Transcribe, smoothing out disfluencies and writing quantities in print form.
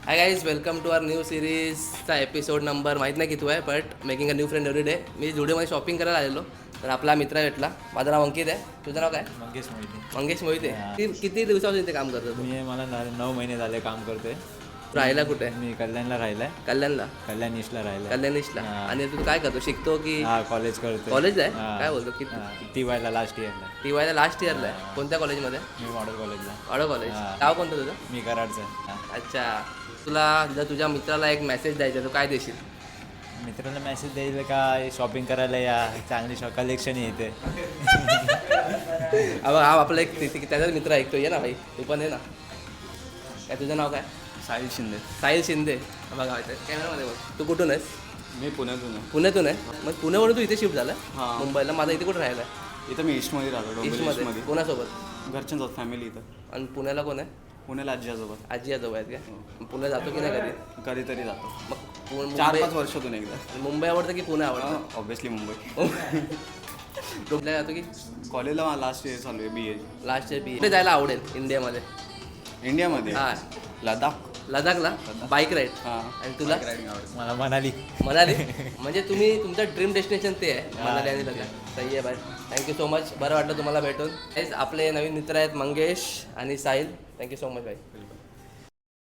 High guys, welcome to our new सिरीजचा episode number माहीत नाही किती आहे, but making a new friend every day. मी जुडिओमध्ये शॉपिंग करायला आलेलो, तर आपला मित्र भेटला. माझं नाव अंकित आहे. तुझं नाव काय? मंगेश मोहिते. मंगेश मोहिते. किती दिवसापासून इथे काम करतो तू? मला 9 महिने झाले काम करते. राहायला कुठे आहे? मी कल्याणला राहिलाय. कल्याणला. कल्याण ईस्टला राहिलाय. कल्याण ईस्टला. आणि तू काय करतो? शिकतो की हा, कॉलेज करतो. कॉलेज आहे? काय बोलतो? किती? TYला लास्ट इयरला. TYला लास्ट इयरला आहे. कोणत्या कॉलेजमध्ये? मी मॉडेल कॉलेजला. वाडो कॉलेज. नाव कोणतं तुझं? मी कराडचं. अच्छा. तुला जर तुझ्या मित्राला एक मेसेज द्यायचा तर काय देशील? मित्राला मेसेज द्यायला काय, शॉपिंग करायला या, चांगली कलेक्शन येते. हा आपला एक त्याचाच मित्र ऐकतो, ये ना भाई, तू पण ये ना. काय तुझं नाव काय? साहिल शिंदे. साहिल शिंदे. बघा कॅमेरामध्ये बघ. तू कुठून आहेस? मी पुण्यातून आहे. पुण्यातून आहे. मग पुण्यावरून तू इथे शिफ्ट झाला? हां. मुंबईला. माझा इथे कुठे राहिला? इथं मी ईस्टमध्ये राहतो, डोंबिवली ईस्टमध्ये. ईस्टमध्ये. कोणासोबत? घरच्यांसोबत फॅमिली इथं. आणि पुण्याला कोण आहे? पुण्याला आजीसोबत. आजी आजोबा आहेत का? पुणे जातो की नाही कधी? कधीतरी जातो. मग 4-5 वर्षातून एकदा. मुंबई आवडतं की पुणे आवडतं? ऑब्व्हियसली मुंबई. कुठल्या जातो की? कॉलेजला मला लास्ट इयर चालू आहे BA. लास्ट इयर कुठे जायला आवडेल इंडियामध्ये? इंडियामध्ये हां. लडाख. लडाखला बाईक राईड. हां. आणि तुला? मला मनाली. मनाली. म्हणजे तुम्ही तुमचं ड्रीम डेस्टिनेशन ते आहे, मनाली आणि लडाख. सही आहे बाय. Thank you so much. बरं वाटलं तुम्हाला भेटून. आपले नवीन मित्र आहेत मंगेश आणि Sahil. Thank you so much bye.